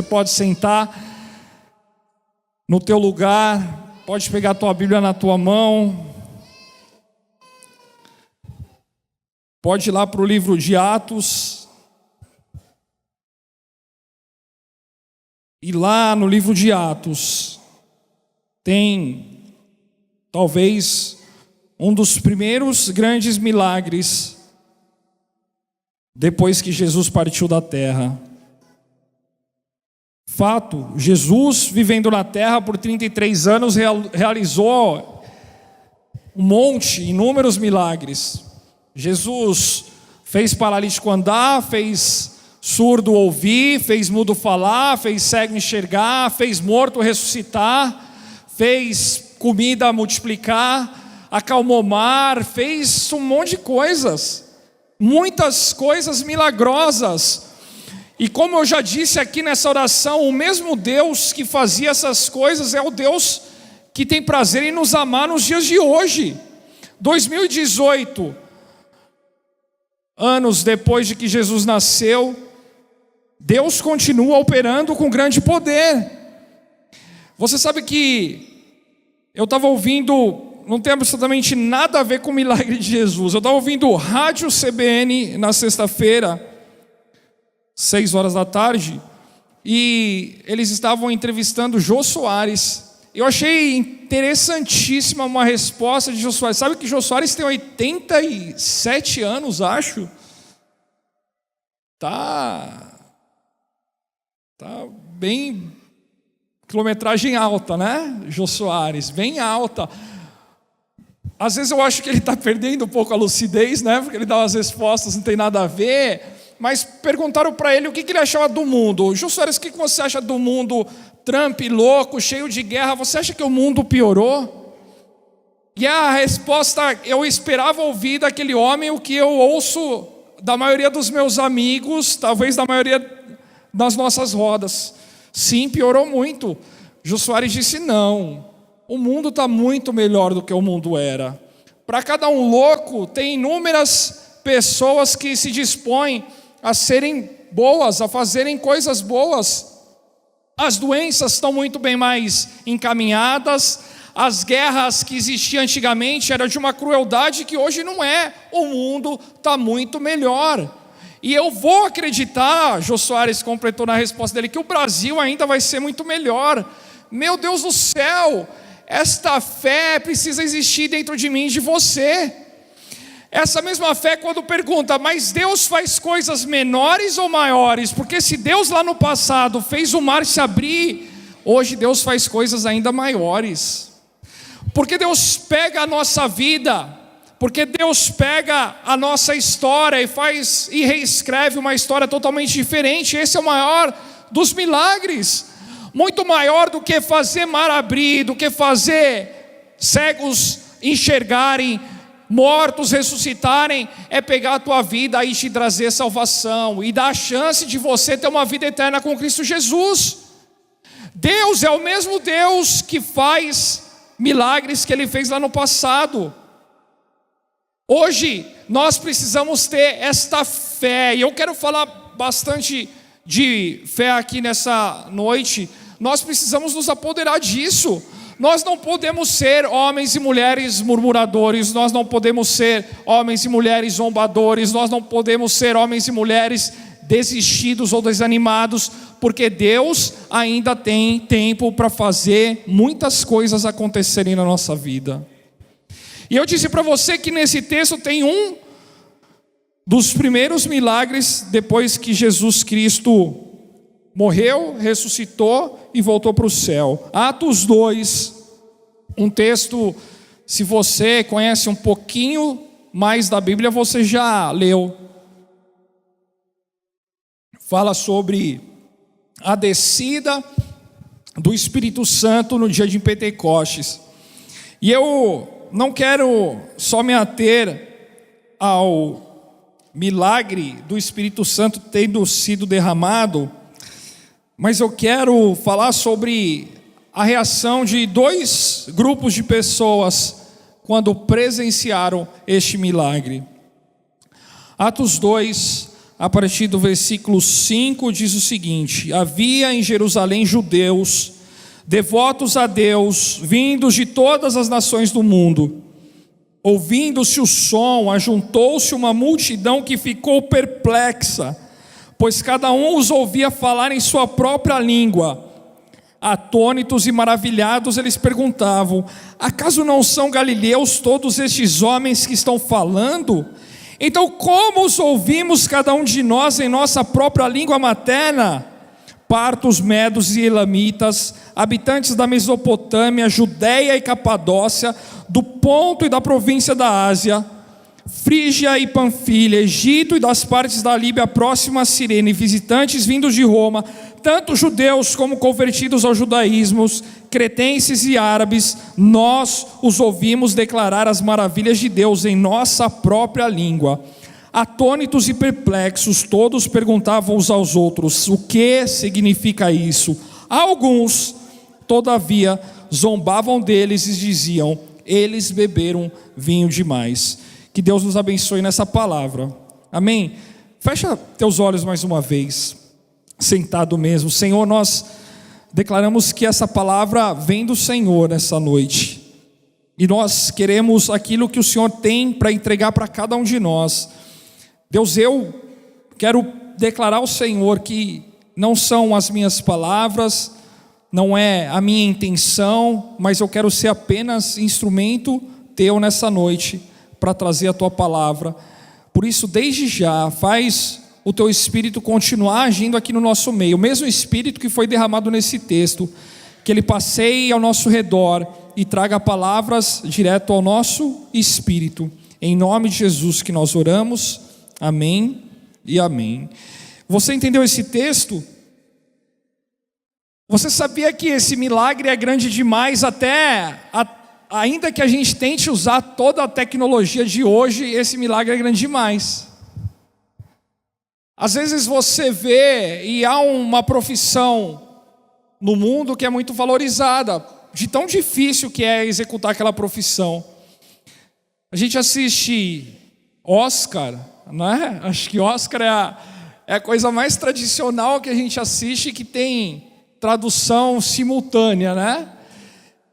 Você pode sentar no teu lugar, pode pegar a tua Bíblia na tua mão, pode ir lá para o livro de Atos, e lá no livro de Atos tem talvez um dos primeiros grandes milagres depois que Jesus partiu da terra. Fato, Jesus vivendo na terra por 33 anos realizou inúmeros milagres. Jesus fez paralítico andar, fez surdo ouvir, fez mudo falar, fez cego enxergar, fez morto ressuscitar, fez comida multiplicar, acalmou o mar, fez um monte de coisas, muitas coisas milagrosas. E como eu já disse aqui nessa oração, o mesmo Deus que fazia essas coisas é o Deus que tem prazer em nos amar nos dias de hoje. 2018, anos depois de que Jesus nasceu, Deus continua operando com grande poder. Você sabe que eu estava ouvindo, não tem absolutamente nada a ver com o milagre de Jesus. Eu estava ouvindo o Rádio CBN na sexta-feira, 6 horas da tarde, e eles estavam entrevistando Jô Soares. Eu achei interessantíssima uma resposta de Jô Soares. Sabe que Jô Soares tem 87 anos, acho? Tá bem, quilometragem alta, né? Jô Soares, bem alta. Às vezes eu acho que ele está perdendo um pouco a lucidez, né? Porque ele dá umas respostas, não tem nada a ver. Mas perguntaram para ele o que ele achava do mundo. Jô Soares, o que você acha do mundo? Trump louco, cheio de guerra, você acha que o mundo piorou? E a resposta, eu esperava ouvir daquele homem o que eu ouço da maioria dos meus amigos, talvez da maioria das nossas rodas. Sim, piorou muito. Jô Soares disse não, o mundo está muito melhor do que o mundo era. Para cada um louco, tem inúmeras pessoas que se dispõem a serem boas, a fazerem coisas boas. As doenças estão muito bem mais encaminhadas. As guerras que existiam antigamente eram de uma crueldade que hoje não é. O mundo está muito melhor. E eu vou acreditar, Jô Soares completou na resposta dele, que o Brasil ainda vai ser muito melhor. Meu Deus do céu, esta fé precisa existir dentro de mim e de você. Essa mesma fé quando pergunta, mas Deus faz coisas menores ou maiores? Porque se Deus lá no passado fez o mar se abrir, hoje Deus faz coisas ainda maiores. Porque Deus pega a nossa vida, porque Deus pega a nossa história e reescreve uma história totalmente diferente. Esse é o maior dos milagres. Muito maior do que fazer mar abrir, do que fazer cegos enxergarem, mortos ressuscitarem, é pegar a tua vida e te trazer salvação e dar a chance de você ter uma vida eterna com Cristo Jesus. Deus é o mesmo Deus que faz milagres que Ele fez lá no passado. Hoje nós precisamos ter esta fé, e eu quero falar bastante de fé aqui nessa noite. Nós precisamos nos apoderar disso. Nós não podemos ser homens e mulheres murmuradores, nós não podemos ser homens e mulheres zombadores, nós não podemos ser homens e mulheres desistidos ou desanimados, porque Deus ainda tem tempo para fazer muitas coisas acontecerem na nossa vida. E eu disse para você que nesse texto tem um dos primeiros milagres depois que Jesus Cristo morreu, ressuscitou e voltou para o céu. Atos 2, um texto, se você conhece um pouquinho mais da Bíblia, você já leu. Fala sobre a descida do Espírito Santo no dia de Pentecostes. E eu não quero só me ater ao milagre do Espírito Santo tendo sido derramado, mas eu quero falar sobre a reação de 2 grupos de pessoas quando presenciaram este milagre. Atos 2, a partir do versículo 5, diz o seguinte: havia em Jerusalém judeus, devotos a Deus, vindos de todas as nações do mundo. Ouvindo-se o som, ajuntou-se uma multidão que ficou perplexa, pois cada um os ouvia falar em sua própria língua. Atônitos e maravilhados, eles perguntavam: acaso não são galileus todos estes homens que estão falando? Então como os ouvimos cada um de nós em nossa própria língua materna? Partos, medos e elamitas, habitantes da Mesopotâmia, Judeia e Capadócia, do Ponto e da província da Ásia, Frígia e Panfilha, Egito e das partes da Líbia próxima a Cirene, visitantes vindos de Roma, tanto judeus como convertidos ao judaísmo, cretenses e árabes, nós os ouvimos declarar as maravilhas de Deus em nossa própria língua. Atônitos e perplexos, todos perguntavam uns aos outros: o que significa isso? Alguns, todavia, zombavam deles e diziam: eles beberam vinho demais. Que Deus nos abençoe nessa palavra, amém? Fecha teus olhos mais uma vez, sentado mesmo. Senhor, nós declaramos que essa palavra vem do Senhor nessa noite, e nós queremos aquilo que o Senhor tem para entregar para cada um de nós. Deus, eu quero declarar ao Senhor que não são as minhas palavras, não é a minha intenção, mas eu quero ser apenas instrumento teu nessa noite, para trazer a tua palavra. Por isso, desde já, faz o teu Espírito continuar agindo aqui no nosso meio, o mesmo Espírito que foi derramado nesse texto, que ele passeie ao nosso redor e traga palavras direto ao nosso espírito. Em nome de Jesus que nós oramos, amém e amém. Você entendeu esse texto? Você sabia que esse milagre é grande demais ainda que a gente tente usar toda a tecnologia de hoje, esse milagre é grande demais. Às vezes você vê, e há uma profissão no mundo que é muito valorizada, de tão difícil que é executar aquela profissão. A gente assiste Oscar, né? Acho que Oscar é a coisa mais tradicional que a gente assiste, que tem tradução simultânea, né?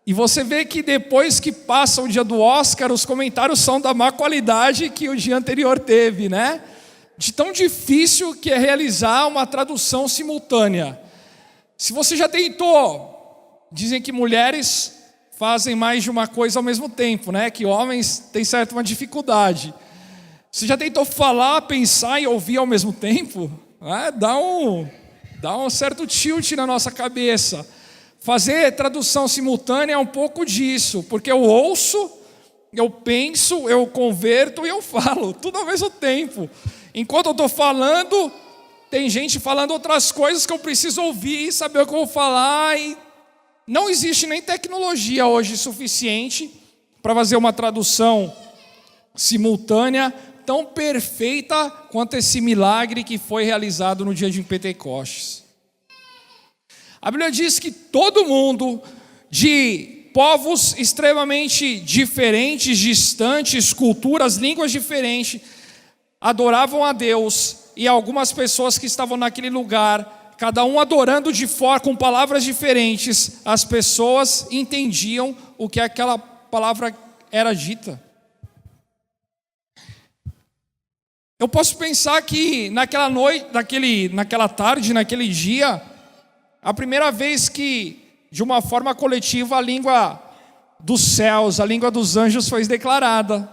E você vê que depois que passa o dia do Oscar, os comentários são da má qualidade que o dia anterior teve, né? De tão difícil que é realizar uma tradução simultânea. Se você já tentou, dizem que mulheres fazem mais de uma coisa ao mesmo tempo, né? Que homens têm certa uma dificuldade. Você já tentou falar, pensar e ouvir ao mesmo tempo? Dá um certo tilt na nossa cabeça. Fazer tradução simultânea é um pouco disso, porque eu ouço, eu penso, eu converto e eu falo, tudo ao mesmo tempo. Enquanto eu estou falando, tem gente falando outras coisas que eu preciso ouvir, saber o que eu vou falar. E não existe nem tecnologia hoje suficiente para fazer uma tradução simultânea tão perfeita quanto esse milagre que foi realizado no dia de Pentecostes. A Bíblia diz que todo mundo, de povos extremamente diferentes, distantes, culturas, línguas diferentes, adoravam a Deus, e algumas pessoas que estavam naquele lugar, cada um adorando com palavras diferentes, as pessoas entendiam o que aquela palavra era dita. Eu posso pensar que naquela noite, naquela tarde, naquele dia, a primeira vez que, de uma forma coletiva, a língua dos céus, a língua dos anjos foi declarada.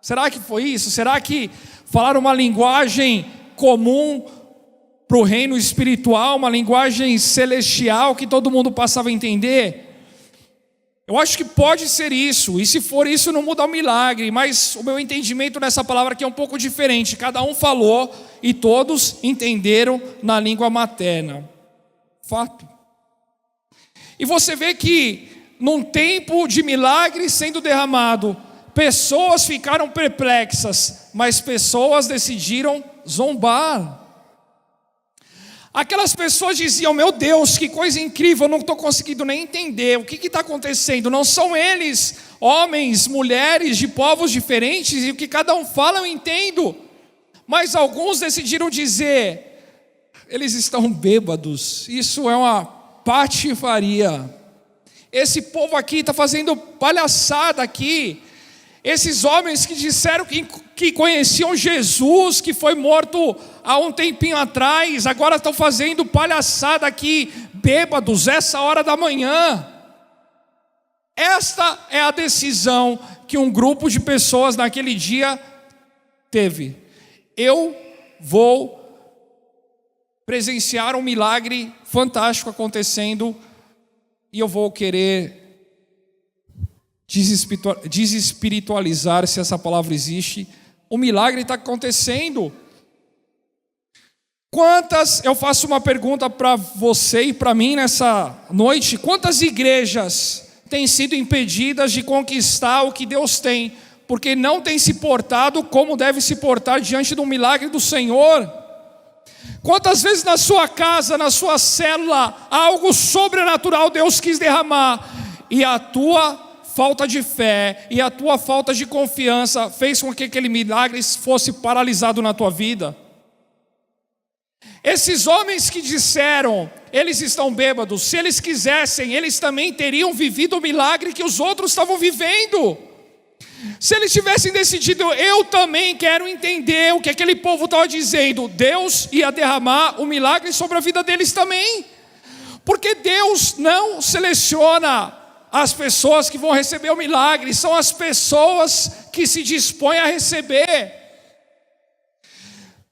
Será que foi isso? Será que falaram uma linguagem comum para o reino espiritual, uma linguagem celestial que todo mundo passava a entender? Eu acho que pode ser isso, e se for isso não muda o milagre, mas o meu entendimento nessa palavra aqui é um pouco diferente. Cada um falou e todos entenderam na língua materna. Fato. E você vê que num tempo de milagre sendo derramado, pessoas ficaram perplexas, mas pessoas decidiram zombar. Aquelas pessoas diziam: meu Deus, que coisa incrível, eu não estou conseguindo nem entender o que está acontecendo. Não são eles, homens, mulheres de povos diferentes, e o que cada um fala eu entendo. Mas alguns decidiram dizer: eles estão bêbados, isso é uma patifaria. Esse povo aqui está fazendo palhaçada aqui. Esses homens que disseram que conheciam Jesus, que foi morto há um tempinho atrás, agora estão fazendo palhaçada aqui, bêbados, essa hora da manhã. Esta é a decisão que um grupo de pessoas naquele dia teve. Eu vou presenciar um milagre fantástico acontecendo e eu vou querer desespiritualizar, se essa palavra existe. O milagre está acontecendo. Eu faço uma pergunta para você e para mim nessa noite: quantas igrejas têm sido impedidas de conquistar o que Deus tem, porque não têm se portado como deve se portar diante do milagre do Senhor? Quantas vezes na sua casa, na sua célula, algo sobrenatural Deus quis derramar, e a tua falta de fé e a tua falta de confiança fez com que aquele milagre fosse paralisado na tua vida? Esses homens que disseram, eles estão bêbados, se eles quisessem, eles também teriam vivido o milagre que os outros estavam vivendo. Se eles tivessem decidido: eu também quero entender o que aquele povo estava dizendo, Deus ia derramar o milagre sobre a vida deles também. Porque Deus não seleciona as pessoas que vão receber o milagre, são as pessoas que se dispõem a receber.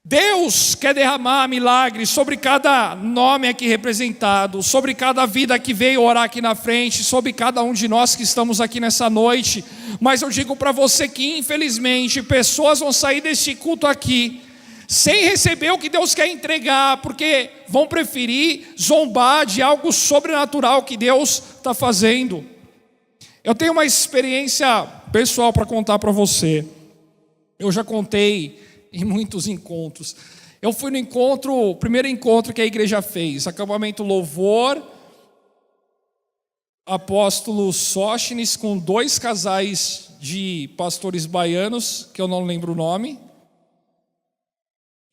Deus quer derramar milagres sobre cada nome aqui representado, sobre cada vida que veio orar aqui na frente, sobre cada um de nós que estamos aqui nessa noite. Mas eu digo para você que infelizmente pessoas vão sair deste culto aqui sem receber o que Deus quer entregar, porque vão preferir zombar de algo sobrenatural que Deus está fazendo. Eu tenho uma experiência pessoal para contar para você. Eu já contei em muitos encontros. Eu fui no o primeiro encontro que a igreja fez, acampamento Louvor, apóstolo Sóstenes, com 2 casais de pastores baianos, que eu não lembro o nome.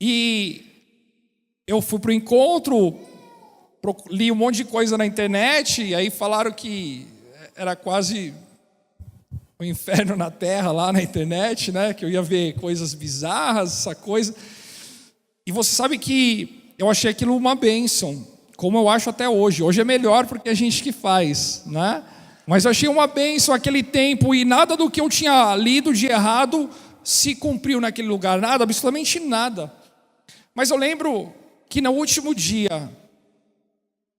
E eu fui para o encontro, li um monte de coisa na internet, e aí falaram que era quase o inferno na terra lá na internet, né? Que eu ia ver coisas bizarras, essa coisa. E você sabe que eu achei aquilo uma bênção, como eu acho até hoje. Hoje é melhor porque é a gente que faz, né? Mas eu achei uma bênção aquele tempo, e nada do que eu tinha lido de errado se cumpriu naquele lugar, nada, absolutamente nada. Mas eu lembro que no último dia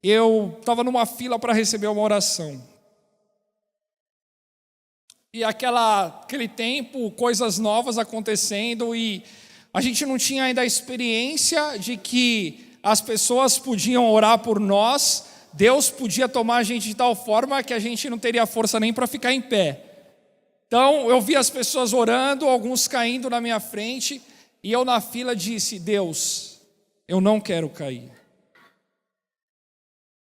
eu estava numa fila para receber uma oração. E aquele tempo, coisas novas acontecendo, e a gente não tinha ainda a experiência de que as pessoas podiam orar por nós, Deus podia tomar a gente de tal forma que a gente não teria força nem para ficar em pé. Então eu vi as pessoas orando, alguns caindo na minha frente, e eu na fila disse: Deus, eu não quero cair.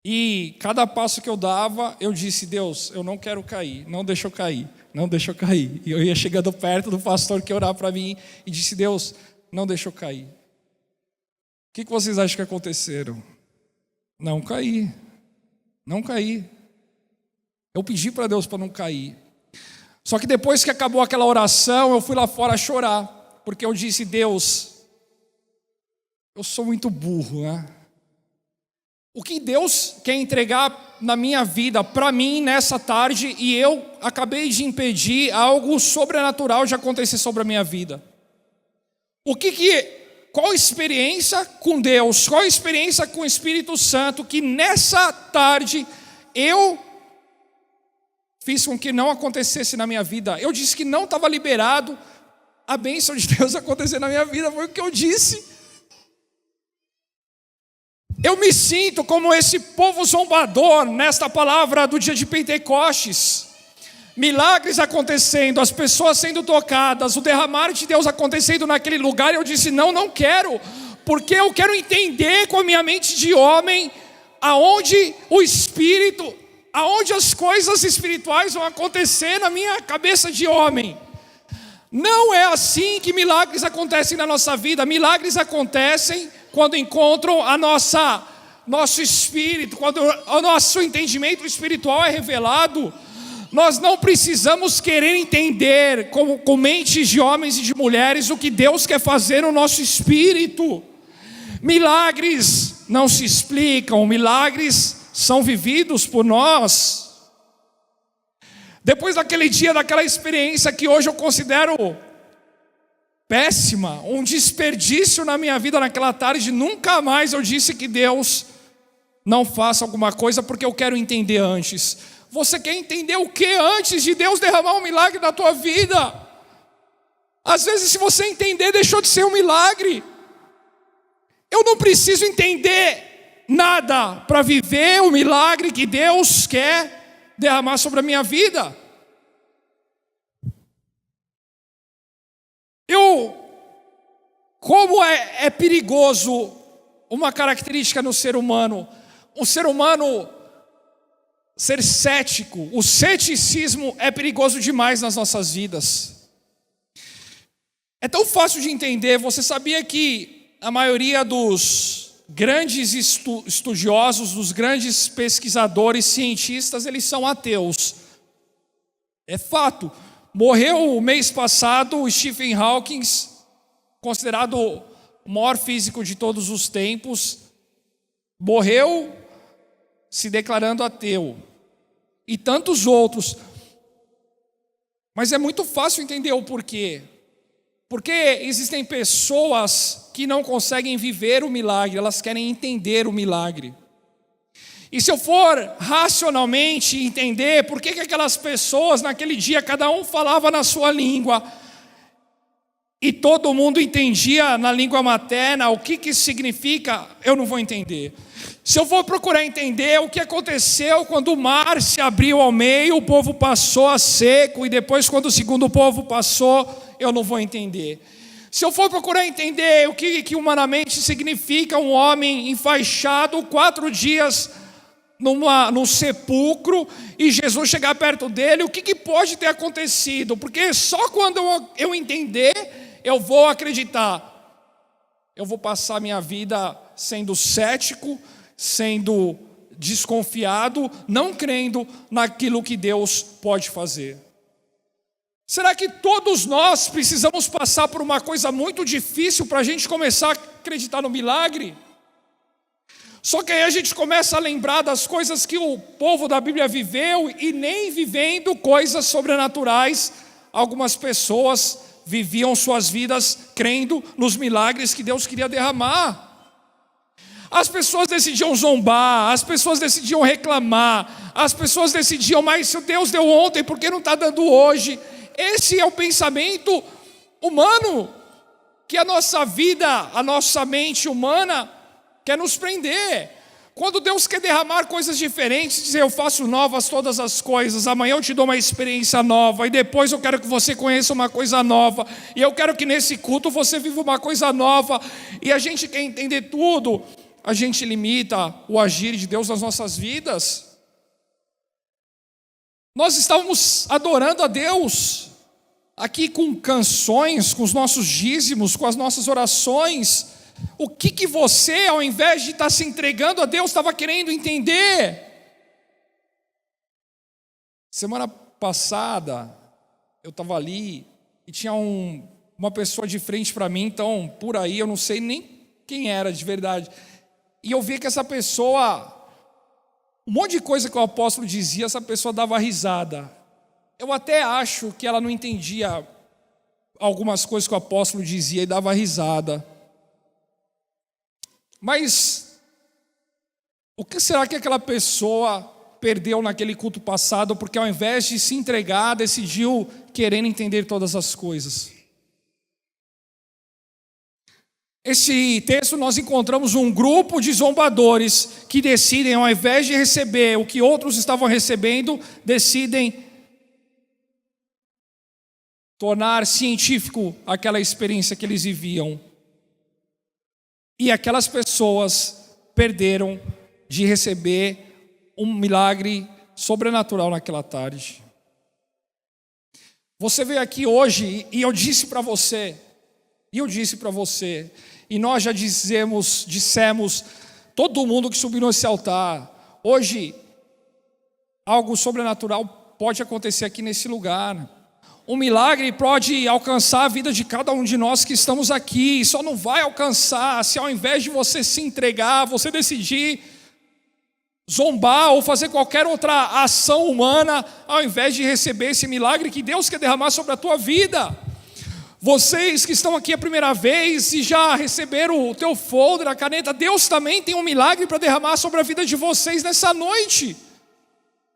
E cada passo que eu dava, eu disse: Deus, eu não quero cair, não deixa eu cair. Não deixa eu cair. E eu ia chegando perto do pastor que orava para mim e disse: Deus, não deixa eu cair. O que vocês acham que aconteceram? Não caí. Não caí. Eu pedi para Deus para não cair. Só que depois que acabou aquela oração, eu fui lá fora chorar, porque eu disse: Deus, eu sou muito burro, né? O que Deus quer entregar na minha vida, para mim, nessa tarde, e eu acabei de impedir algo sobrenatural de acontecer sobre a minha vida. Qual a experiência com Deus, qual a experiência com o Espírito Santo, que nessa tarde eu fiz com que não acontecesse na minha vida? Eu disse que não estava liberado a bênção de Deus acontecer na minha vida, foi o que eu disse. Eu me sinto como esse povo zombador nesta palavra do dia de Pentecostes. Milagres acontecendo, as pessoas sendo tocadas, o derramar de Deus acontecendo naquele lugar. Eu disse: não quero, porque eu quero entender com a minha mente de homem aonde o Espírito, aonde as coisas espirituais vão acontecer na minha cabeça de homem. Não é assim que milagres acontecem na nossa vida. Milagres acontecem quando encontram nosso espírito, quando o nosso entendimento espiritual é revelado. Nós não precisamos querer entender com mentes de homens e de mulheres o que Deus quer fazer no nosso espírito. Milagres não se explicam, milagres são vividos por nós. Depois daquele dia, daquela experiência que hoje eu considero péssima, um desperdício na minha vida naquela tarde, nunca mais eu disse que Deus não faça alguma coisa porque eu quero entender antes. Você quer entender o que antes de Deus derramar um milagre na tua vida? Às vezes, se você entender, deixou de ser um milagre. Eu não preciso entender nada para viver o milagre que Deus quer derramar sobre a minha vida. Como é perigoso uma característica no ser humano, o ser humano ser cético. O ceticismo é perigoso demais nas nossas vidas. É tão fácil de entender. Você sabia que a maioria dos grandes estudiosos, dos grandes pesquisadores, cientistas, eles são ateus? É fato. Morreu o mês passado o Stephen Hawking, considerado o maior físico de todos os tempos, morreu se declarando ateu. E tantos outros. Mas é muito fácil entender o porquê. Porque existem pessoas que não conseguem viver o milagre, elas querem entender o milagre. E se eu for racionalmente entender por que aquelas pessoas naquele dia, cada um falava na sua língua, e todo mundo entendia na língua materna o que isso significa, eu não vou entender. Se eu for procurar entender o que aconteceu quando o mar se abriu ao meio, o povo passou a seco, e depois quando o segundo povo passou, eu não vou entender. Se eu for procurar entender o que humanamente significa um homem enfaixado 4 dias num sepulcro e Jesus chegar perto dele, o que pode ter acontecido? Porque só quando eu entender, eu vou acreditar. Eu vou passar minha vida sendo cético, sendo desconfiado, não crendo naquilo que Deus pode fazer. Será que todos nós precisamos passar por uma coisa muito difícil para a gente começar a acreditar no milagre? Só que aí a gente começa a lembrar das coisas que o povo da Bíblia viveu, e nem vivendo coisas sobrenaturais, algumas pessoas viviam suas vidas crendo nos milagres que Deus queria derramar. As pessoas decidiam zombar, as pessoas decidiam reclamar, as pessoas decidiam, mas se Deus deu ontem, por que não está dando hoje? Esse é o pensamento humano, que a nossa vida, a nossa mente humana quer nos prender. Quando Deus quer derramar coisas diferentes, dizer eu faço novas todas as coisas, amanhã eu te dou uma experiência nova, e depois eu quero que você conheça uma coisa nova, e eu quero que nesse culto você viva uma coisa nova, e a gente quer entender tudo, a gente limita o agir de Deus nas nossas vidas. Nós estávamos adorando a Deus aqui com canções, com os nossos dízimos, com as nossas orações. O que você, ao invés de estar se entregando a Deus, estava querendo entender? Semana passada, eu estava ali e tinha uma pessoa de frente para mim, então por aí eu não sei nem quem era de verdade. E eu vi que essa pessoa, um monte de coisa que o apóstolo dizia, essa pessoa dava risada. Eu até acho que ela não entendia algumas coisas que o apóstolo dizia e dava risada. Mas o que será que aquela pessoa perdeu naquele culto passado, porque ao invés de se entregar, decidiu querendo entender todas as coisas? Esse texto nós encontramos um grupo de zombadores que decidem, ao invés de receber o que outros estavam recebendo, decidem tornar científico aquela experiência que eles viviam. E aquelas pessoas perderam de receber um milagre sobrenatural naquela tarde. Você veio aqui hoje e eu disse para você, e nós já dissemos, todo mundo que subiu nesse altar, hoje, algo sobrenatural pode acontecer aqui nesse lugar. Um milagre pode alcançar a vida de cada um de nós que estamos aqui, só não vai alcançar se ao invés de você se entregar, você decidir zombar ou fazer qualquer outra ação humana, ao invés de receber esse milagre que Deus quer derramar sobre a tua vida. Vocês que estão aqui a primeira vez e já receberam o teu folder, a caneta, Deus também tem um milagre para derramar sobre a vida de vocês nessa noite.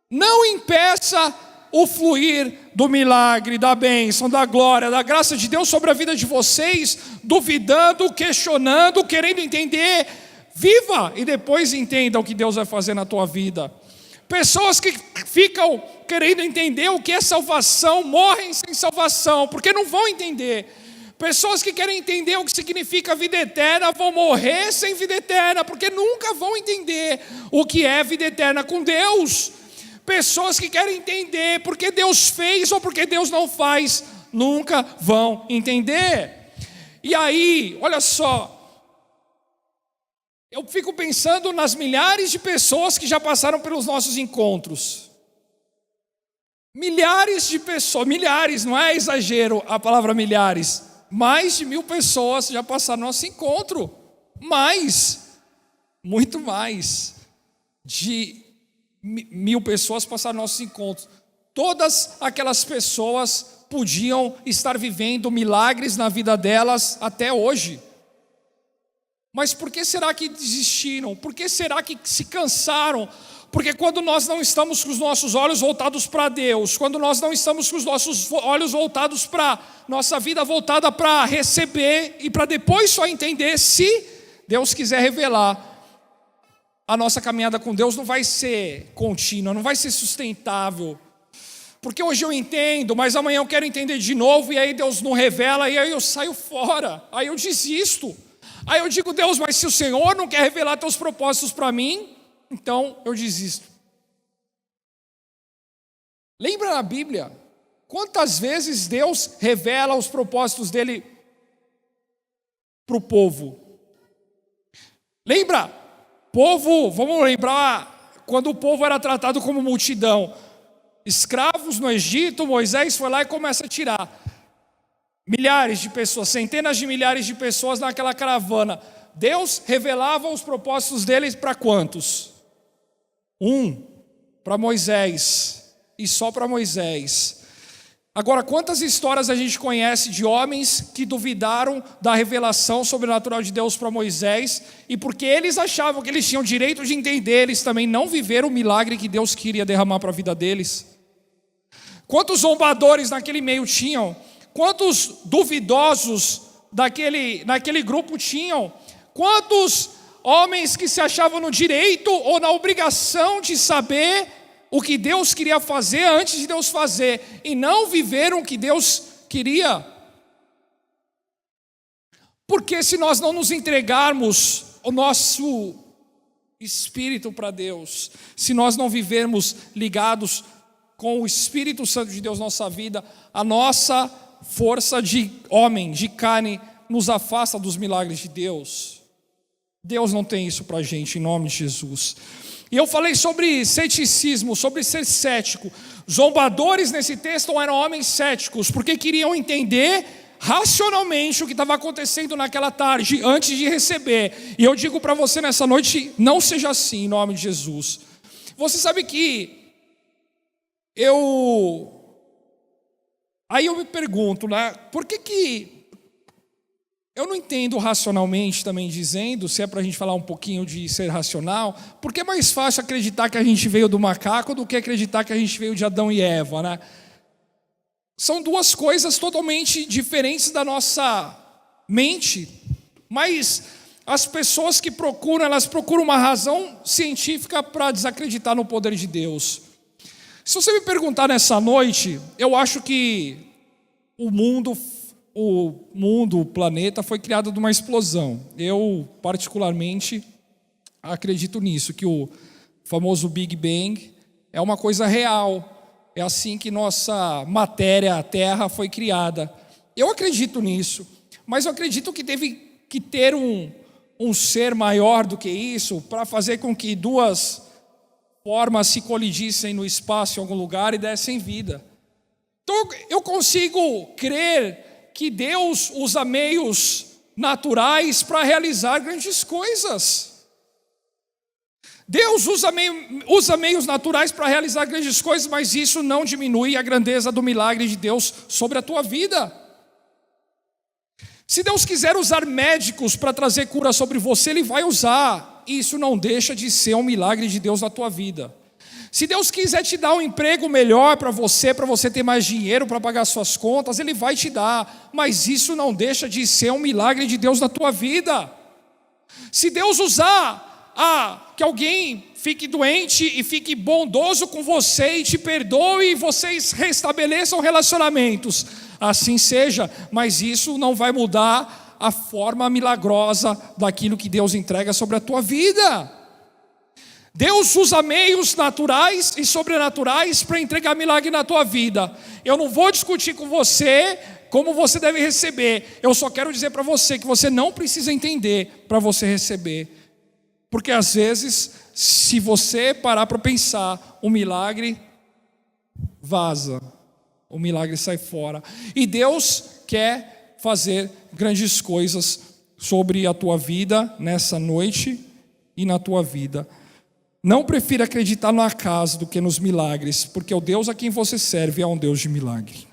Não impeça o fluir do milagre, da bênção, da glória, da graça de Deus sobre a vida de vocês, duvidando, questionando, querendo entender. Viva e depois entenda o que Deus vai fazer na tua vida. Pessoas que ficam querendo entender o que é salvação, morrem sem salvação, porque não vão entender. Pessoas que querem entender o que significa vida eterna, vão morrer sem vida eterna, porque nunca vão entender o que é vida eterna com Deus. Pessoas que querem entender porque Deus fez ou porque Deus não faz, nunca vão entender. E aí, olha só, eu fico pensando nas milhares de pessoas que já passaram pelos nossos encontros. Milhares de pessoas, milhares, não é exagero a palavra milhares. Mais de 1000 pessoas já passaram no nosso encontro. Muito mais de 1000 pessoas passaram nossos encontros. Todas aquelas pessoas podiam estar vivendo milagres na vida delas até hoje. Mas por que será que desistiram? Por que será que se cansaram? Porque quando nós não estamos com os nossos olhos voltados para Deus, quando nós não estamos com os nossos olhos voltados para nossa vida voltada para receber e para depois só entender, se Deus quiser revelar, a nossa caminhada com Deus não vai ser contínua, não vai ser sustentável. Porque hoje eu entendo, mas amanhã eu quero entender de novo, e aí Deus não revela, e aí eu saio fora, aí eu desisto. Aí eu digo, Deus, mas se o Senhor não quer revelar teus propósitos para mim, então eu desisto. Lembra na Bíblia, quantas vezes Deus revela os propósitos dele para o povo? Lembra? Povo, vamos lembrar, quando o povo era tratado como multidão, escravos no Egito, Moisés foi lá e começa a tirar milhares de pessoas, centenas de milhares de pessoas naquela caravana. Deus revelava os propósitos deles para quantos? Para Moisés, e só para Moisés. Agora, quantas histórias a gente conhece de homens que duvidaram da revelação sobrenatural de Deus para Moisés, e porque eles achavam que eles tinham direito de entender, eles também não viveram o milagre que Deus queria derramar para a vida deles? Quantos zombadores naquele meio tinham? Quantos duvidosos naquele grupo tinham? Quantos homens que se achavam no direito ou na obrigação de saber o que Deus queria fazer antes de Deus fazer, e não viveram o que Deus queria? Porque se nós não nos entregarmos o nosso espírito para Deus, se nós não vivermos ligados com o Espírito Santo de Deus na nossa vida, a nossa força de homem, de carne, nos afasta dos milagres de Deus. Deus não tem isso para a gente, em nome de Jesus. E eu falei sobre ceticismo, sobre ser cético. Zombadores nesse texto eram homens céticos, porque queriam entender racionalmente o que estava acontecendo naquela tarde, antes de receber. E eu digo para você nessa noite, não seja assim, em nome de Jesus. Você sabe que Aí eu me pergunto, né, por que eu não entendo racionalmente também dizendo, se é para a gente falar um pouquinho de ser racional, porque é mais fácil acreditar que a gente veio do macaco do que acreditar que a gente veio de Adão e Eva, né? São duas coisas totalmente diferentes da nossa mente, mas as pessoas que procuram, elas procuram uma razão científica para desacreditar no poder de Deus. Se você me perguntar nessa noite, eu acho que o mundo, o planeta foi criado de uma explosão. Eu, particularmente, acredito nisso, que o famoso Big Bang é uma coisa real. É assim que nossa matéria, a terra, foi criada. Eu acredito nisso, mas eu acredito que teve que ter um ser maior do que isso para fazer com que duas formas se colidissem no espaço em algum lugar e dessem vida. Então eu consigo crer que Deus usa meios naturais para realizar grandes coisas. Deus usa meios naturais para realizar grandes coisas, mas isso não diminui a grandeza do milagre de Deus sobre a tua vida. Se Deus quiser usar médicos para trazer cura sobre você, Ele vai usar. Isso não deixa de ser um milagre de Deus na tua vida. Se Deus quiser te dar um emprego melhor para você ter mais dinheiro para pagar suas contas, Ele vai te dar. Mas isso não deixa de ser um milagre de Deus na tua vida. Se Deus usar que alguém fique doente e fique bondoso com você e te perdoe e vocês restabeleçam relacionamentos, assim seja, mas isso não vai mudar a forma milagrosa daquilo que Deus entrega sobre a tua vida. Deus usa meios naturais e sobrenaturais para entregar milagre na tua vida. Eu não vou discutir com você como você deve receber, eu só quero dizer para você que você não precisa entender para você receber. Porque às vezes, se você parar para pensar, o milagre vaza, o milagre sai fora. E Deus quer fazer grandes coisas sobre a tua vida nessa noite e na tua vida. Não prefira acreditar no acaso do que nos milagres, porque o Deus a quem você serve é um Deus de milagre.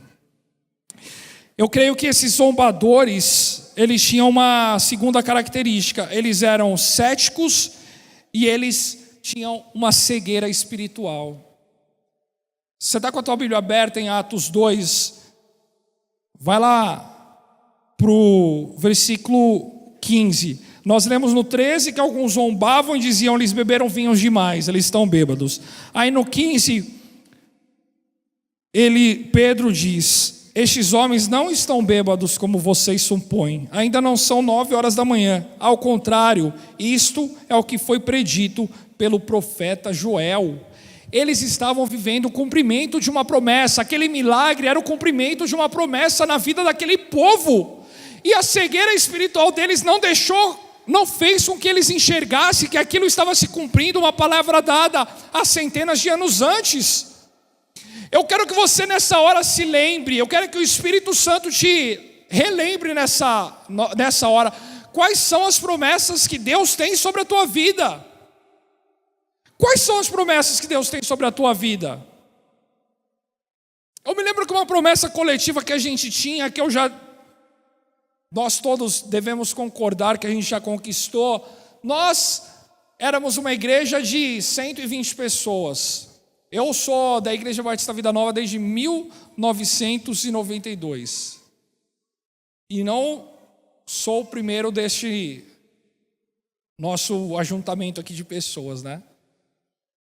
Eu creio que esses zombadores, eles tinham uma segunda característica. Eles eram céticos e eles tinham uma cegueira espiritual. Você está com a tua Bíblia aberta em Atos 2? Vai lá para o versículo 15. Nós lemos no 13 que alguns zombavam e diziam: eles beberam vinhos demais, eles estão bêbados. Aí no 15, Pedro diz: estes homens não estão bêbados como vocês supõem, ainda não são 9 horas da manhã. Ao contrário, isto é o que foi predito pelo profeta Joel. Eles estavam vivendo o cumprimento de uma promessa. Aquele milagre era o cumprimento de uma promessa na vida daquele povo. E a cegueira espiritual deles não fez com que eles enxergassem que aquilo estava se cumprindo, uma palavra dada há centenas de anos antes. Eu quero que você nessa hora se lembre, eu quero que o Espírito Santo te relembre nessa hora, quais são as promessas que Deus tem sobre a tua vida. Quais são as promessas que Deus tem sobre a tua vida? Eu me lembro que uma promessa coletiva que a gente tinha, nós todos devemos concordar que a gente já conquistou. Nós éramos uma igreja de 120 pessoas. Eu sou da Igreja Batista Vida Nova desde 1992. E não sou o primeiro deste nosso ajuntamento aqui de pessoas, né?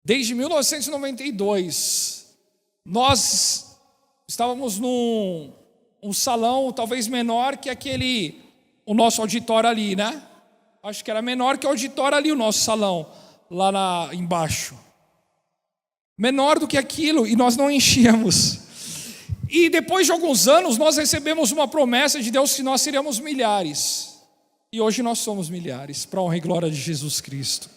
Desde 1992, nós estávamos num salão talvez menor que o nosso auditório ali, né? Acho que era menor que o auditório ali, o nosso salão, lá embaixo. Menor do que aquilo, e nós não enchíamos. E depois de alguns anos, nós recebemos uma promessa de Deus que nós seríamos milhares. E hoje nós somos milhares, para a honra e glória de Jesus Cristo.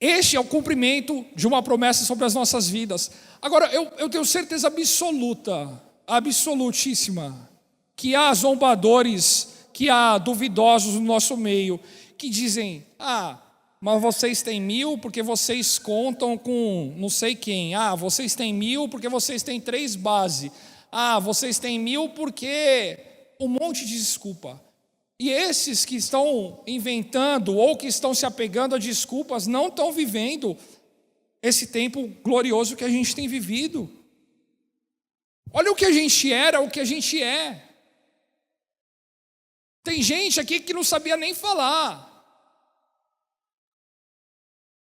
Este é o cumprimento de uma promessa sobre as nossas vidas. Agora, eu tenho certeza absolutíssima, que há zombadores, que há duvidosos no nosso meio, que dizem: mas vocês têm 1000 porque vocês contam com não sei quem. Vocês têm 1000 porque vocês têm 3 bases. Vocês têm 1000 porque um monte de desculpa. E esses que estão inventando ou que estão se apegando a desculpas não estão vivendo esse tempo glorioso que a gente tem vivido. Olha o que a gente era, o que a gente é. Tem gente aqui que não sabia nem falar.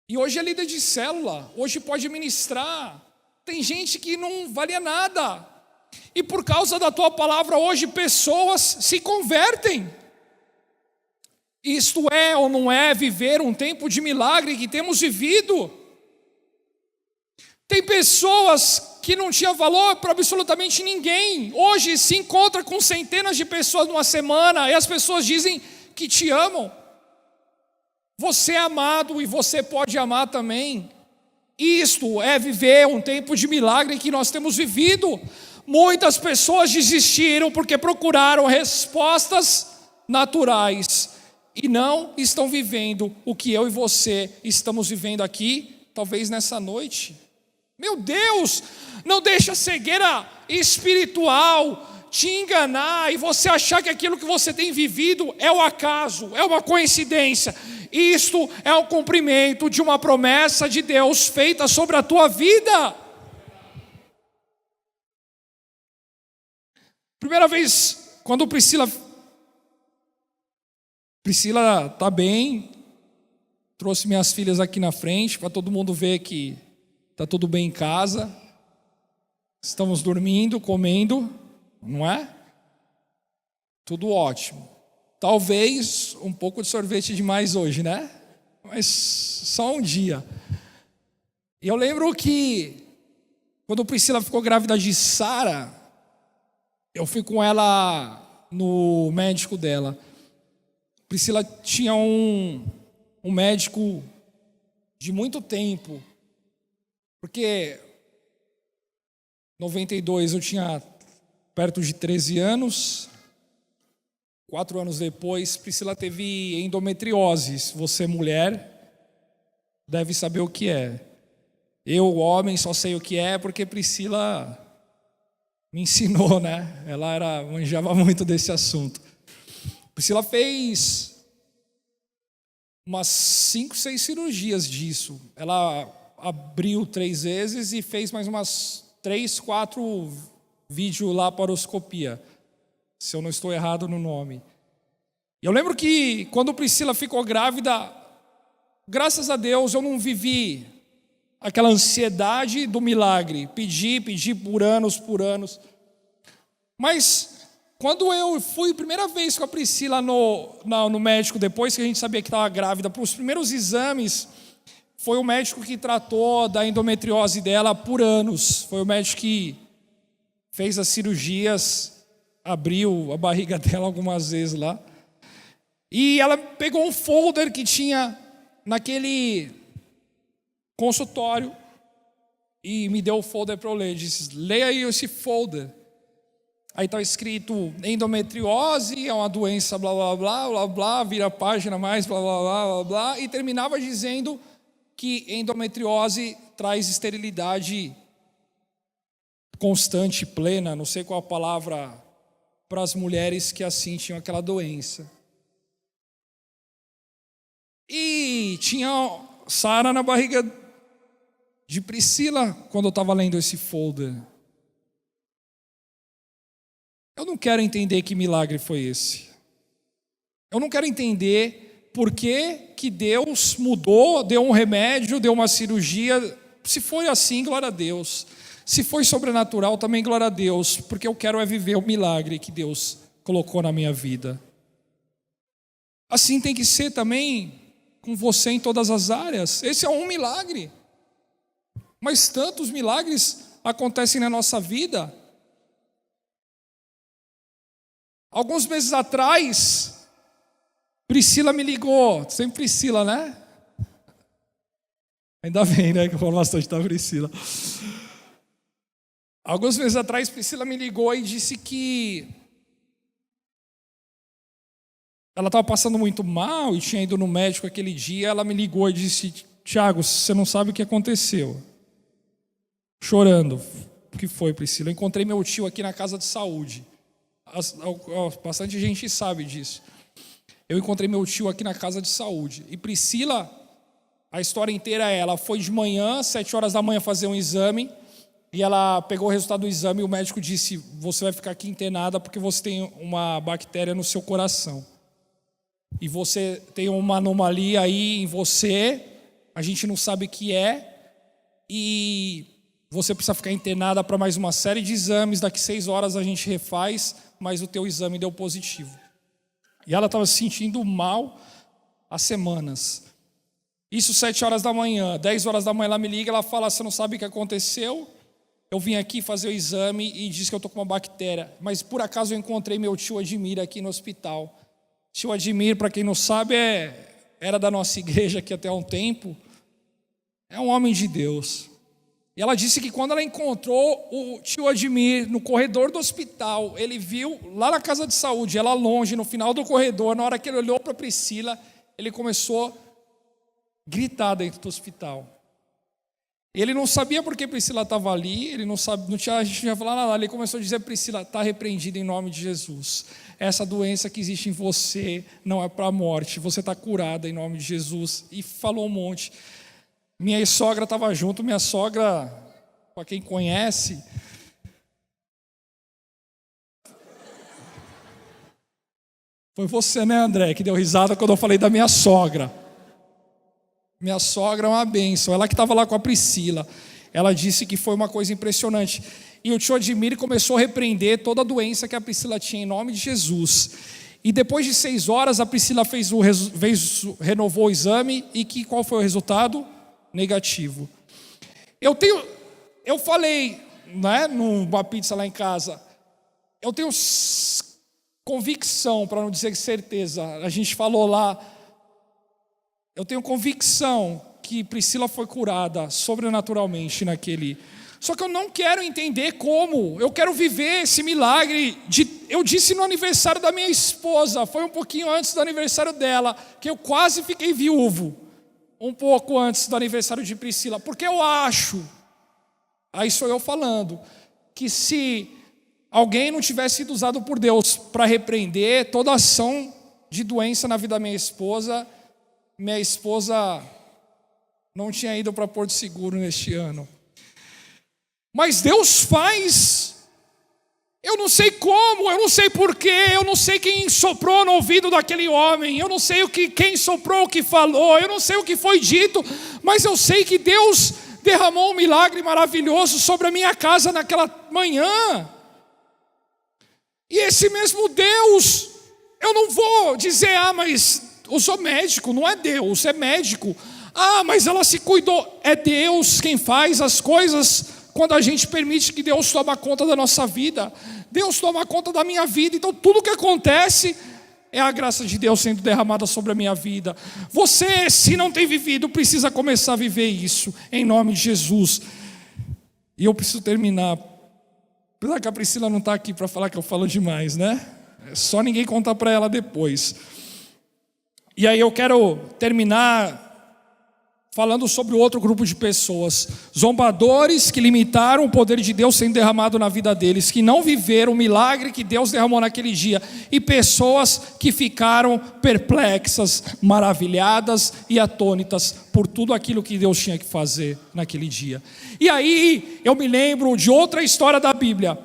E hoje é líder de célula, hoje pode ministrar. Tem gente que não valia nada. E por causa da tua palavra hoje pessoas se convertem. Isto é ou não é viver um tempo de milagre que temos vivido? Tem pessoas que não tinham valor para absolutamente ninguém. Hoje se encontra com centenas de pessoas numa semana e as pessoas dizem que te amam. Você é amado e você pode amar também. Isto é viver um tempo de milagre que nós temos vivido. Muitas pessoas desistiram porque procuraram respostas naturais e não estão vivendo o que eu e você estamos vivendo aqui, talvez nessa noite. Meu Deus, não deixa a cegueira espiritual te enganar e você achar que aquilo que você tem vivido é um acaso, é uma coincidência. Isto é um cumprimento de uma promessa de Deus feita sobre a tua vida. Primeira vez, quando Priscila está bem, trouxe minhas filhas aqui na frente para todo mundo ver que está tudo bem em casa. Estamos dormindo, comendo, não é? Tudo ótimo. Talvez um pouco de sorvete demais hoje, né? Mas só um dia. E eu lembro que quando Priscila ficou grávida de Sara, eu fui com ela no médico dela. Priscila tinha um médico de muito tempo, porque em 92 eu tinha perto de 13 anos, 4 anos depois Priscila teve endometriose. Se você é mulher, deve saber o que é. Eu, homem, só sei o que é porque Priscila me ensinou, né? Ela manjava muito desse assunto. Priscila fez umas 5, 6 cirurgias disso. Ela abriu 3 vezes e fez mais umas 3, 4 videolaparoscopia, se eu não estou errado no nome. Eu lembro que quando Priscila ficou grávida, graças a Deus eu não vivi aquela ansiedade do milagre, pedi por anos. Mas quando eu fui primeira vez com a Priscila no médico, depois que a gente sabia que estava grávida, para os primeiros exames, foi o médico que tratou da endometriose dela por anos. Foi o médico que fez as cirurgias, abriu a barriga dela algumas vezes lá. E ela pegou um folder que tinha naquele consultório e me deu o folder para eu ler. Disse: leia aí esse folder. Aí está escrito: endometriose é uma doença, blá, blá, blá, blá, blá, vira a página mais, blá, blá, blá, blá, blá. E terminava dizendo que endometriose traz esterilidade constante, plena, não sei qual a palavra, para as mulheres que assim tinham aquela doença. E tinha Sara na barriga de Priscila quando eu estava lendo esse folder. Eu não quero entender que milagre foi esse. Eu não quero entender por que Deus mudou, deu um remédio, deu uma cirurgia. Se foi assim, glória a Deus. Se foi sobrenatural, também glória a Deus, porque eu quero viver o milagre que Deus colocou na minha vida. Assim tem que ser também com você em todas as áreas. Esse é um milagre. Mas tantos milagres acontecem na nossa vida. Alguns meses atrás, Priscila me ligou. Sempre Priscila, né? Ainda bem, né? Que eu falo bastante da Priscila. Alguns meses atrás, Priscila me ligou e disse que ela estava passando muito mal e tinha ido no médico aquele dia. Ela me ligou e disse: Tiago, você não sabe o que aconteceu. Chorando. O que foi, Priscila? Eu encontrei meu tio aqui na casa de saúde. Bastante gente sabe disso. Eu encontrei meu tio aqui na casa de saúde. E Priscila, a história inteira é: ela foi de manhã, 7 horas da manhã, fazer um exame. E ela pegou o resultado do exame e o médico disse: você vai ficar aqui internada porque você tem uma bactéria no seu coração. E você tem uma anomalia aí em você, a gente não sabe o que é, e você precisa ficar internada para mais uma série de exames. Daqui 6 horas a gente refaz, mas o teu exame deu positivo. E ela estava se sentindo mal há semanas. Isso 7 horas da manhã, 10 horas da manhã ela me liga, ela fala, você não sabe o que aconteceu? Eu vim aqui fazer o exame e diz que eu estou com uma bactéria, mas por acaso eu encontrei meu tio Admir aqui no hospital. Tio Admir, para quem não sabe, era da nossa igreja aqui até há um tempo, é um homem de Deus. E ela disse que quando ela encontrou o tio Admir no corredor do hospital, ele viu lá na casa de saúde, ela longe, no final do corredor, na hora que ele olhou para Priscila, ele começou a gritar dentro do hospital. Ele não sabia por que Priscila estava ali, ele não sabia, não tinha, a gente não ia falar nada, ele começou a dizer, Priscila, está repreendida em nome de Jesus. Essa doença que existe em você não é para a morte, você está curada em nome de Jesus. E falou um monte. Minha sogra estava junto, minha sogra, para quem conhece, foi você, né, André, que deu risada quando eu falei da minha sogra. Minha sogra é uma bênção, ela que estava lá com a Priscila. Ela disse que foi uma coisa impressionante. E o tio Admir começou a repreender toda a doença que a Priscila tinha em nome de Jesus. E depois de 6 horas a Priscila renovou o exame e qual foi o resultado? Negativo. Eu falei, né, numa pizza lá em casa, eu tenho convicção, para não dizer certeza, a gente falou lá, eu tenho convicção que Priscila foi curada sobrenaturalmente naquele. Só que eu não quero entender como, eu quero viver esse milagre. Eu disse no aniversário da minha esposa, foi um pouquinho antes do aniversário dela, que eu quase fiquei viúvo, um pouco antes do aniversário de Priscila, porque eu acho, aí sou eu falando, que se alguém não tivesse sido usado por Deus para repreender toda ação de doença na vida da minha esposa não tinha ido para Porto Seguro neste ano. Mas Deus faz. Eu não sei como, eu não sei porquê, eu não sei quem soprou no ouvido daquele homem, eu não sei quem soprou o que falou, eu não sei o que foi dito, mas eu sei que Deus derramou um milagre maravilhoso sobre a minha casa naquela manhã. E esse mesmo Deus, eu não vou dizer, mas eu sou médico, não é Deus, é médico. Mas ela se cuidou. É Deus quem faz as coisas quando a gente permite que Deus tome conta da nossa vida. Deus toma conta da minha vida. Então tudo que acontece é a graça de Deus sendo derramada sobre a minha vida. Você, se não tem vivido, precisa começar a viver isso, em nome de Jesus. E eu preciso terminar. Apesar que a Priscila não está aqui para falar que eu falo demais, né? É só ninguém contar para ela depois. E aí eu quero terminar falando sobre outro grupo de pessoas, zombadores que limitaram o poder de Deus sendo derramado na vida deles, que não viveram o milagre que Deus derramou naquele dia, e pessoas que ficaram perplexas, maravilhadas e atônitas por tudo aquilo que Deus tinha que fazer naquele dia. E aí eu me lembro de outra história da Bíblia,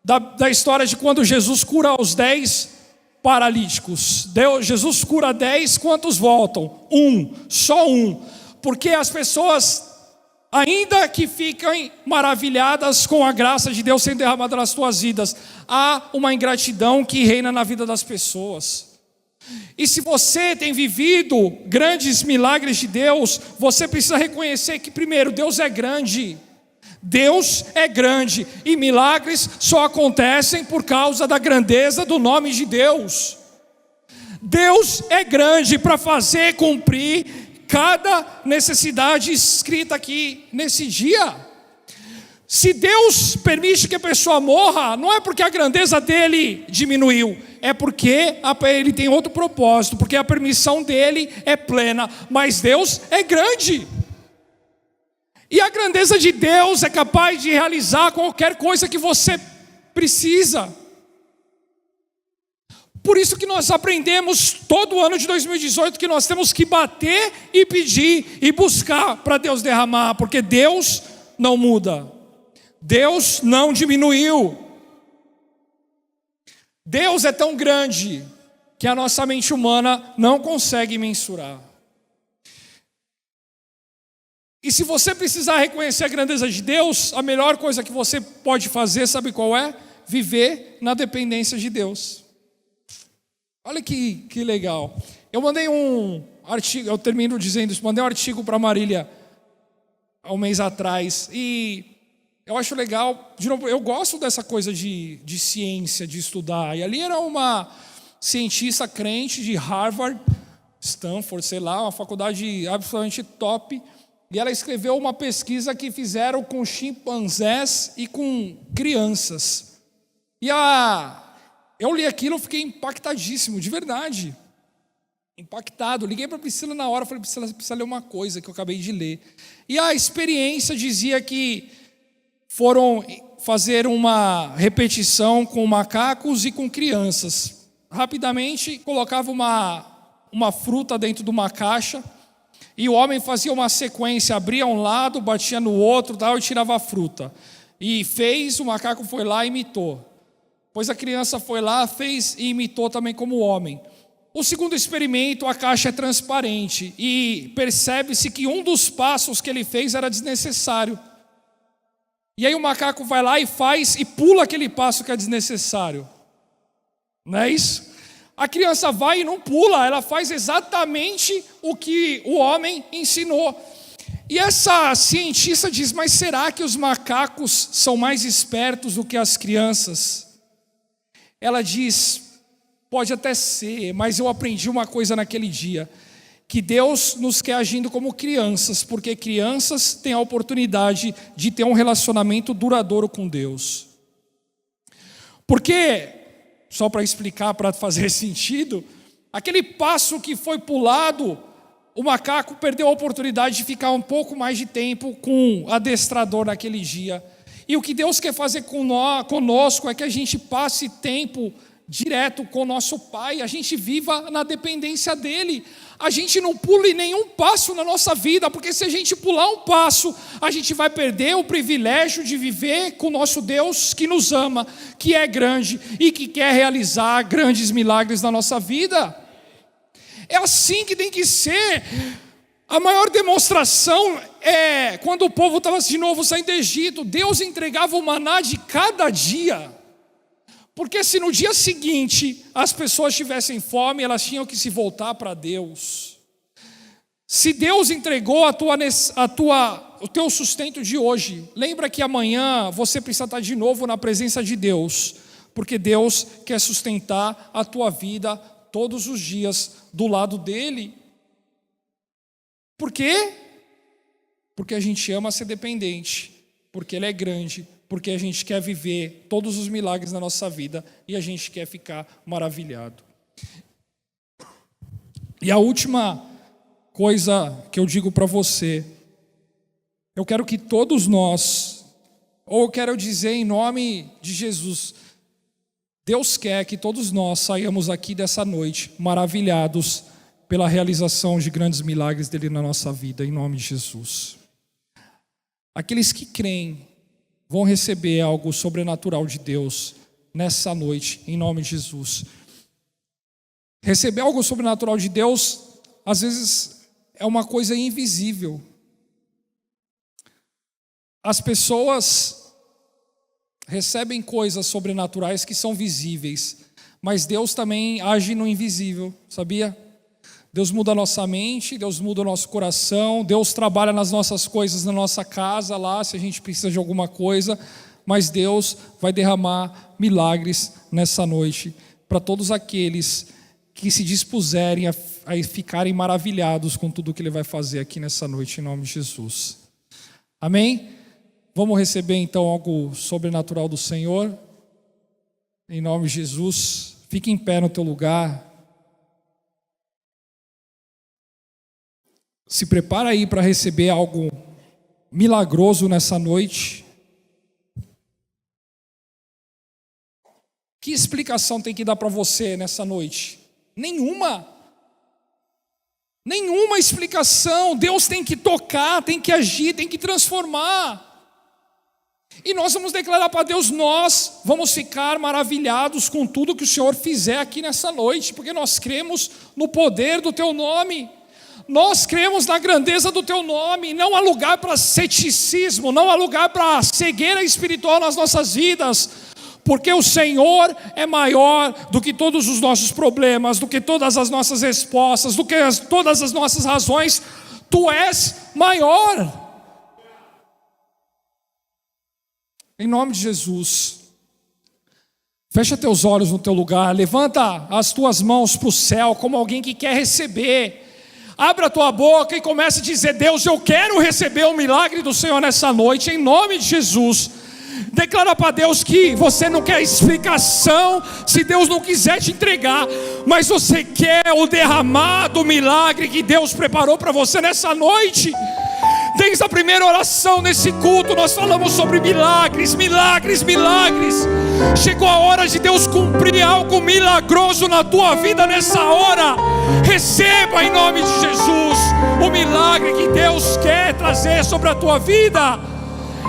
da história de quando Jesus cura os 10 paralíticos. Jesus cura 10, quantos voltam? Só um. Porque as pessoas, ainda que fiquem maravilhadas com a graça de Deus sendo derramada nas suas vidas, há uma ingratidão que reina na vida das pessoas. E se você tem vivido grandes milagres de Deus, você precisa reconhecer que primeiro, Deus é grande. Deus é grande e milagres só acontecem por causa da grandeza do nome de Deus. Deus é grande para fazer cumprir cada necessidade escrita aqui nesse dia. Se Deus permite que a pessoa morra, não é porque a grandeza dele diminuiu, é porque ele tem outro propósito, porque a permissão dele é plena, mas Deus é grande. E a grandeza de Deus é capaz de realizar qualquer coisa que você precisa. Por isso que nós aprendemos todo o ano de 2018 que nós temos que bater e pedir e buscar para Deus derramar, porque Deus não muda. Deus não diminuiu. Deus é tão grande que a nossa mente humana não consegue mensurar. E se você precisar reconhecer a grandeza de Deus, a melhor coisa que você pode fazer, sabe qual é? Viver na dependência de Deus. Olha que legal. Eu mandei artigo, eu termino dizendo isso, mandei um artigo para a Marília há um mês atrás, e eu acho legal, de novo, eu gosto dessa coisa de ciência, de estudar, e ali era uma cientista crente de Harvard, Stanford, sei lá, uma faculdade absolutamente top, e ela escreveu uma pesquisa que fizeram com chimpanzés e com crianças. E eu li aquilo, fiquei impactadíssimo, de verdade. Impactado. Liguei para a Priscila na hora, falei, precisa ler uma coisa que eu acabei de ler. E a experiência dizia que foram fazer uma repetição com macacos e com crianças. Rapidamente, colocava uma fruta dentro de uma caixa, e o homem fazia uma sequência, abria um lado, batia no outro, tal, e tirava a fruta. E fez, o macaco foi lá e imitou. Pois a criança foi lá, fez e imitou também como homem. O segundo experimento, a caixa é transparente, e percebe-se que um dos passos que ele fez era desnecessário. E aí o macaco vai lá e faz, e pula aquele passo que é desnecessário. Não é isso? A criança vai e não pula, ela faz exatamente o que o homem ensinou. E essa cientista diz, mas será que os macacos são mais espertos do que as crianças? Ela diz, pode até ser, mas eu aprendi uma coisa naquele dia, que Deus nos quer agindo como crianças, porque crianças têm a oportunidade de ter um relacionamento duradouro com Deus. Porque, só para explicar, para fazer sentido, aquele passo que foi pulado, o macaco perdeu a oportunidade de ficar um pouco mais de tempo com o adestrador naquele dia. E o que Deus quer fazer conosco é que a gente passe tempo direto com o nosso Pai, a gente viva na dependência dEle. A gente não pule nenhum passo na nossa vida, porque se a gente pular um passo, a gente vai perder o privilégio de viver com o nosso Deus que nos ama, que é grande e que quer realizar grandes milagres na nossa vida. É assim que tem que ser. A maior demonstração é quando o povo estava de novo saindo do Egito, Deus entregava o maná de cada dia. Porque se no dia seguinte as pessoas tivessem fome, elas tinham que se voltar para Deus. Se Deus entregou o teu sustento de hoje, lembra que amanhã você precisa estar de novo na presença de Deus, porque Deus quer sustentar a tua vida todos os dias do lado dEle. Por quê? Porque a gente ama ser dependente, porque Ele é grande, porque a gente quer viver todos os milagres na nossa vida e a gente quer ficar maravilhado. E a última coisa que eu digo para você, eu quero que todos nós, ou eu quero dizer em nome de Jesus, Deus quer que todos nós saiamos aqui dessa noite maravilhados pela realização de grandes milagres dele na nossa vida, em nome de Jesus. Aqueles que creem vão receber algo sobrenatural de Deus nessa noite, em nome de Jesus. Receber algo sobrenatural de Deus, às vezes, é uma coisa invisível. As pessoas recebem coisas sobrenaturais que são visíveis, mas Deus também age no invisível, sabia? Deus muda a nossa mente, Deus muda o nosso coração, Deus trabalha nas nossas coisas, na nossa casa lá, se a gente precisa de alguma coisa, mas Deus vai derramar milagres nessa noite, para todos aqueles que se dispuserem a ficarem maravilhados com tudo que Ele vai fazer aqui nessa noite, em nome de Jesus. Amém? Vamos receber então algo sobrenatural do Senhor, em nome de Jesus. Fique em pé no teu lugar. Se prepara aí para receber algo milagroso nessa noite. Que explicação tem que dar para você nessa noite? Nenhuma. Nenhuma explicação. Deus tem que tocar, tem que agir, tem que transformar. E nós vamos declarar para Deus, nós vamos ficar maravilhados com tudo que o Senhor fizer aqui nessa noite, porque nós cremos no poder do Teu nome. Nós cremos na grandeza do Teu nome. Não há lugar para ceticismo, não há lugar para cegueira espiritual nas nossas vidas, Porque o Senhor é maior do que todos os nossos problemas, do que todas as nossas respostas, do que todas as nossas razões. Tu és maior. Em nome de Jesus, fecha teus olhos no teu lugar, levanta as tuas mãos para o céu como alguém que quer receber. Abra a tua boca e comece a dizer: Deus, eu quero receber o milagre do Senhor nessa noite, em nome de Jesus. Declara para Deus que você não quer explicação se Deus não quiser te entregar, mas você quer o derramado milagre que Deus preparou para você nessa noite. Desde a primeira oração nesse culto nós falamos sobre milagres, milagres, milagres. Chegou a hora de Deus cumprir algo milagroso na tua vida nessa hora. Receba em nome de Jesus o milagre que Deus quer trazer sobre a tua vida.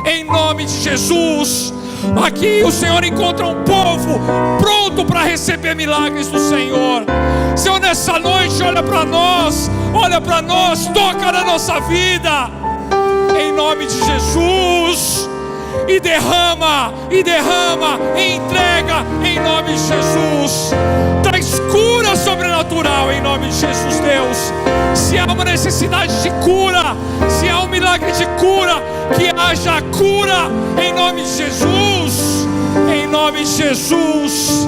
Em nome de Jesus. Aqui o Senhor encontra um povo pronto para receber milagres do Senhor. Senhor, nessa noite olha para nós, toca na nossa vida. Em nome de Jesus. E derrama, e entrega em nome de Jesus. Traz cura sobrenatural em nome de Jesus, Deus. Se há uma necessidade de cura, se há um milagre de cura, que haja cura em nome de Jesus. Em nome de Jesus.